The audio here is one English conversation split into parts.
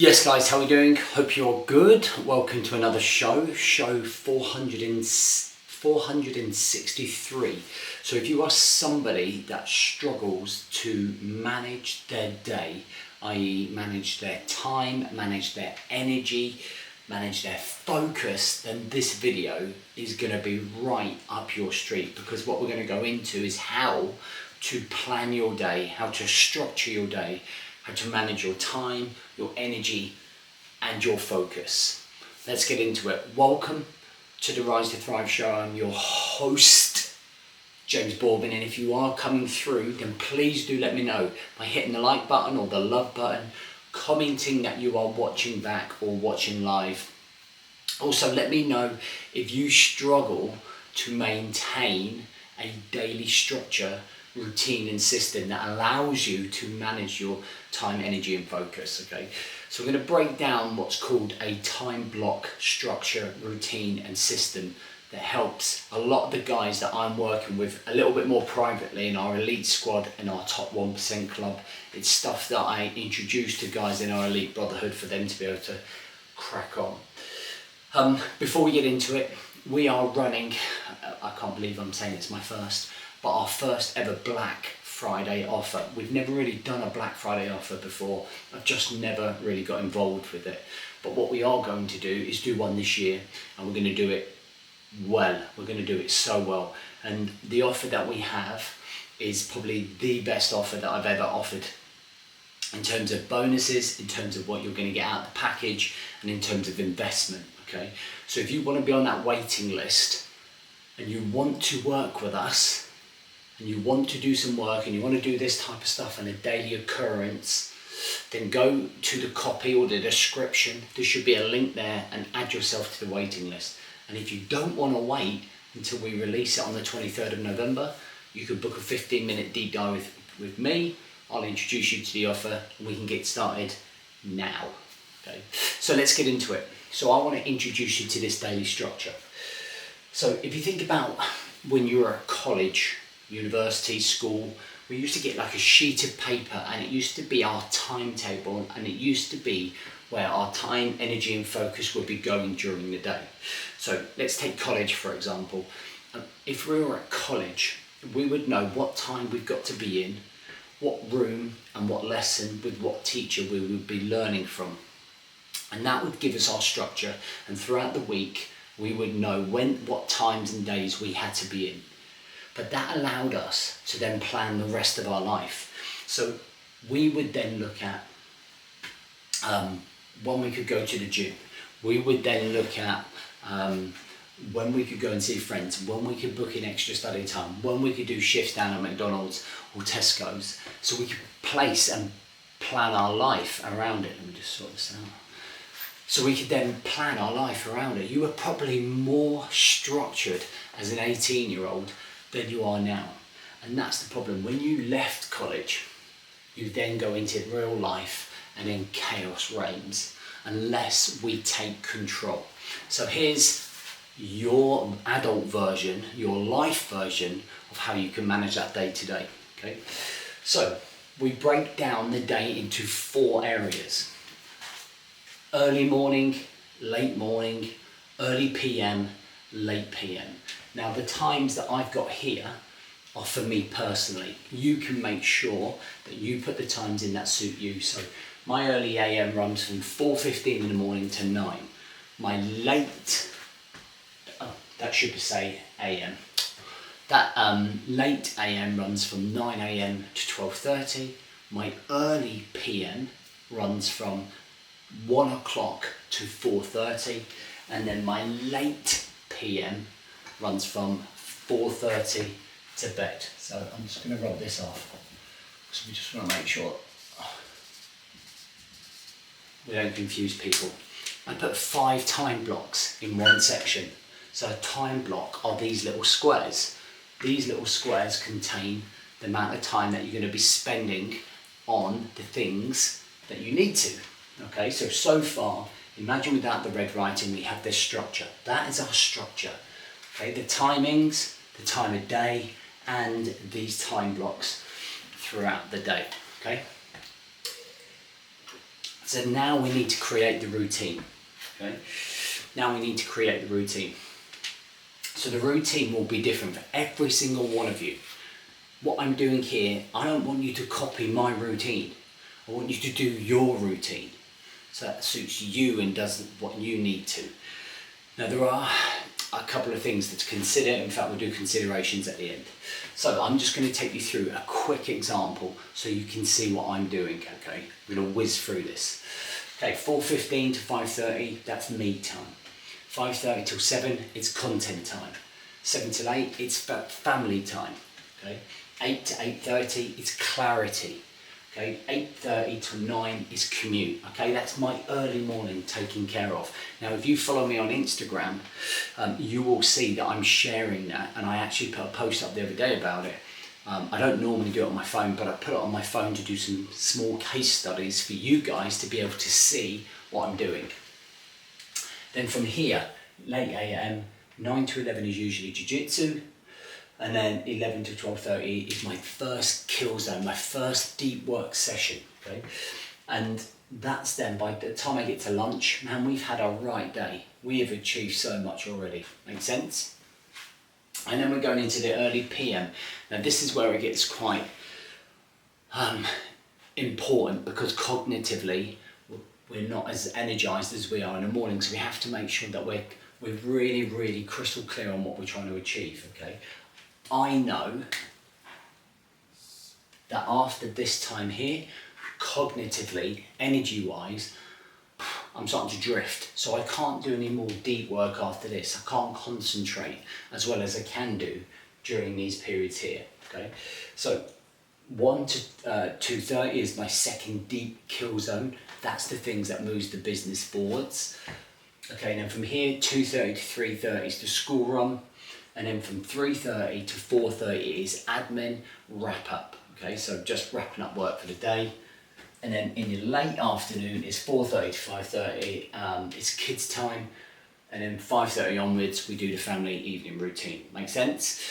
Yes guys, how are we doing? Hope you're good. Welcome to another show 463. So if you are somebody that struggles to manage their day, i.e. manage their time, manage their energy, manage their focus, then this video is going to be right up your street, because what we're going to go into is how to plan your day, how to structure your day, how to manage your time, your energy, and your focus. Let's get into it. Welcome to the Rise to Thrive show. I'm your host, James Borbin, and if you are coming through, then please do let me know by hitting the like button or the love button, commenting that you are watching back or watching live. Also, let me know if you struggle to maintain a daily structure, routine and system that allows you to manage your time, energy and focus. Okay, so we're going to break down what's called a time block structure, routine and system that helps a lot of the guys that I'm working with a little bit more privately in our elite squad and our top 1% club. It's stuff that I introduce to guys in our elite brotherhood for them to be able to crack on. Before we get into it, we are running, I can't believe I'm saying it's my first, but our first ever Black Friday offer. We've never really done a Black Friday offer before. I've just never really got involved with it. But what we are going to do is do one this year, and we're going to do it well. We're going to do it so well. And the offer that we have is probably the best offer that I've ever offered in terms of bonuses, in terms of what you're going to get out of the package, and in terms of investment. Okay, so if you want to be on that waiting list and you want to work with us, and you want to do some work, and you want to do this type of stuff on a daily occurrence, then go to the copy or the description. There should be a link there, and add yourself to the waiting list. And if you don't want to wait until we release it on the 23rd of November, you could book a 15-minute deep dive with me. I'll introduce you to the offer, and we can get started now. Okay, so let's get into it. So I want to introduce you to this daily structure. So if you think about when you were at college, university, school, we used to get like a sheet of paper, and it used to be our timetable, and it used to be where our time, energy and focus would be going during the day. So let's take college for example. If we were at college, we would know what time we've got to be in, what room and what lesson with what teacher we would be learning from. And that would give us our structure, and throughout the week we would know what times and days we had to be in. But that allowed us to then plan the rest of our life. So we would then look at when we could go to the gym. We would then look at when we could go and see friends, when we could book in extra study time, when we could do shifts down at McDonald's or Tesco's. So we could place and plan our life around it. Let me just sort this out. So we could then plan our life around it. You were probably more structured as an 18-year-old than you are now. And that's the problem. When you left college, you then go into real life, and then chaos reigns unless we take control. So here's your adult version, your life version of how you can manage that day to day. Okay, so we break down the day into 4 areas: early morning, late morning, early PM, late PM. Now the times that I've got here are for me personally. You can make sure that you put the times in that suit you. So my early AM runs from 4:15 in the morning to 9. My late, that should say AM. That late AM runs from 9 AM to 12:30. My early PM runs from 1 o'clock to 4:30, and then my late PM runs from 4:30 to bed. So I'm just going to rub this off, so we just want to make sure we don't confuse people. I put 5 time blocks in one section. So a time block are these little squares. These little squares contain the amount of time that you're going to be spending on the things that you need to. Okay, so far, imagine without the red writing, we have this structure. That is our structure. Okay, the timings, the time of day, and these time blocks throughout the day. Okay. So now we need to create the routine. Okay? Now we need to create the routine. So the routine will be different for every single one of you. What I'm doing here, I don't want you to copy my routine. I want you to do your routine. So that suits you and does what you need to. Now there are a couple of things to consider. In fact, we'll do considerations at the end. So I'm just going to take you through a quick example so you can see what I'm doing, okay? We're going to whiz through this. Okay, 4:15 to 5:30, that's me time. 5:30 till 7, it's content time. 7 till 8, it's family time, okay? 8 to 8:30, it's clarity. Okay, 8:30 till 9 is commute. Okay, that's my early morning taken care of. Now, if you follow me on Instagram, you will see that I'm sharing that, and I actually put a post up the other day about it. I don't normally do it on my phone, but I put it on my phone to do some small case studies for you guys to be able to see what I'm doing. Then from here, late AM, 9 to 11 is usually jiu-jitsu. And then 11 to 12:30 is my first kill zone, my first deep work session, okay? And that's then, by the time I get to lunch, man, we've had a right day. We have achieved so much already, make sense? And then we're going into the early PM. Now this is where it gets quite important, because cognitively, we're not as energized as we are in the morning, so we have to make sure that we're really, really crystal clear on what we're trying to achieve, okay? I know that after this time here, cognitively, energy-wise, I'm starting to drift. So I can't do any more deep work after this. I can't concentrate as well as I can do during these periods here, okay? So 1 to 2:30 is my second deep kill zone. That's the things that moves the business forwards. Okay, and then from here, 2:30 to 3:30 is the school run. And then from 3:30 to 4:30 is admin wrap up. Okay, so just wrapping up work for the day. And then in the late afternoon is 4:30 to 5:30, it's kids time. And then 5:30 onwards, we do the family evening routine. Make sense?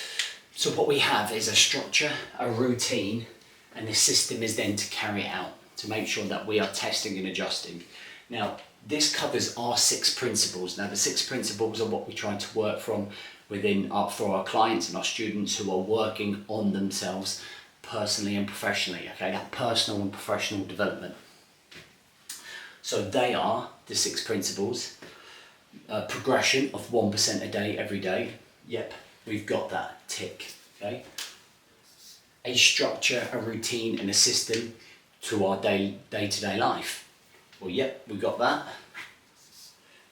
So what we have is a structure, a routine, and the system is then to carry it out to make sure that we are testing and adjusting. Now, this covers our 6 principles. Now, the 6 principles are what we're trying to work from for our clients and our students who are working on themselves personally and professionally, okay, that personal and professional development. So they are the 6 principles. Progression of 1% a day every day. Yep, we've got that, tick, okay. A structure, a routine and a system to our day-to-day life. Well, yep, we've got that.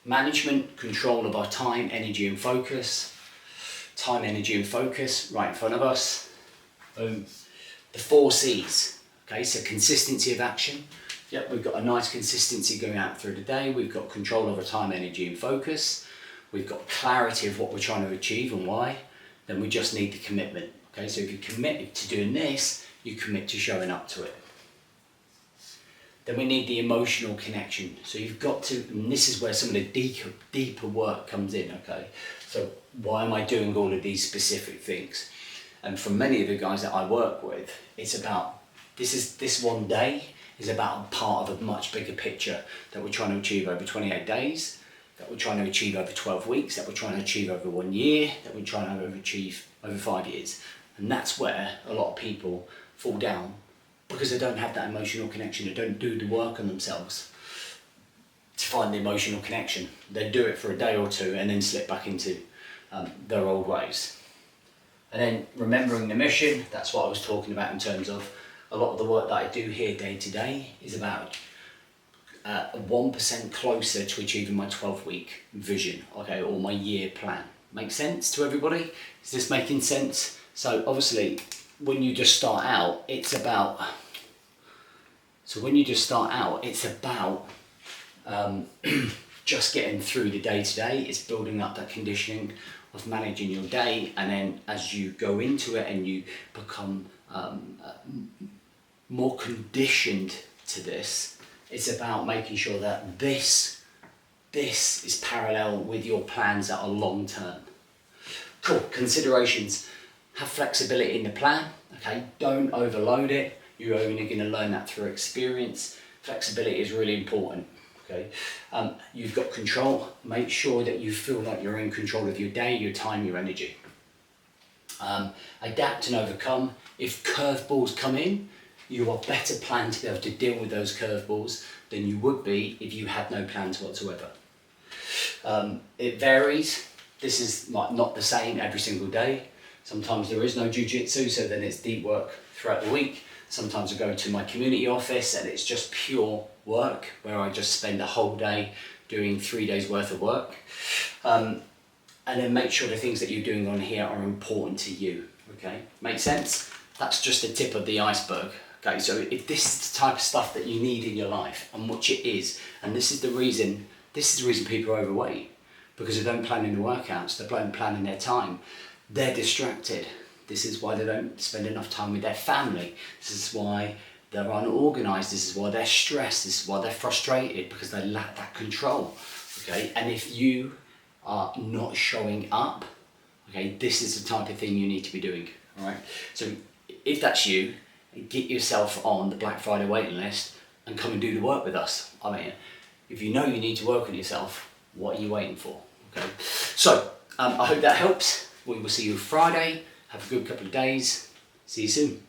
Management, control of our time, energy and focus. Time, energy and focus right in front of us. Boom. The 4 C's, okay, so consistency of action. Yep, we've got a nice consistency going out through the day. We've got control over time, energy and focus. We've got clarity of what we're trying to achieve and why. Then we just need the commitment, okay, so if you're committed to doing this, you commit to showing up to it. Then we need the emotional connection. So you've got to, and this is where some of the deeper work comes in, okay? So why am I doing all of these specific things? And for many of the guys that I work with, it's about, this one day is about part of a much bigger picture that we're trying to achieve over 28 days, that we're trying to achieve over 12 weeks, that we're trying to achieve over 1 year, that we're trying to achieve over 5 years. And that's where a lot of people fall down, because they don't have that emotional connection. They don't do the work on themselves to find the emotional connection. They do it for a day or two and then slip back into their old ways. And then remembering the mission, that's what I was talking about in terms of a lot of the work that I do here day to day is about 1% closer to achieving my 12-week vision, okay, or my year plan. Make sense to everybody? Is this making sense? So obviously, when you just start out, it's about just getting through the day to day. It's building up that conditioning of managing your day, and then as you go into it and you become more conditioned to this, it's about making sure that this is parallel with your plans that are long term. Cool. Considerations. Have flexibility in the plan, okay? Don't overload it. You're only going to learn that through experience. Flexibility is really important. Okay, you've got control. Make sure that you feel like you're in control of your day, your time, your energy. Adapt and overcome. If curveballs come in, you are better planned to be able to deal with those curveballs than you would be if you had no plans whatsoever. It varies. This is not the same every single day. Sometimes there is no jiu-jitsu, so then it's deep work throughout the week. Sometimes I go to my community office and it's just pure work, where I just spend a whole day doing 3 days worth of work. And then make sure the things that you're doing on here are important to you, okay? Make sense? That's just the tip of the iceberg, okay? So if this is the type of stuff that you need in your life, and which it is, and this is the reason people are overweight, because they don't plan in the workouts, they don't plan in their time, they're distracted. This is why they don't spend enough time with their family. This is why they're unorganized. This is why they're stressed. This is why they're frustrated, because they lack that control, okay? And if you are not showing up, okay, this is the type of thing you need to be doing, all right? So if that's you, get yourself on the Black Friday waiting list and come and do the work with us. I mean, if you know you need to work on yourself, what are you waiting for, okay? So I hope that helps. We will see you Friday. Have a good couple of days. See you soon.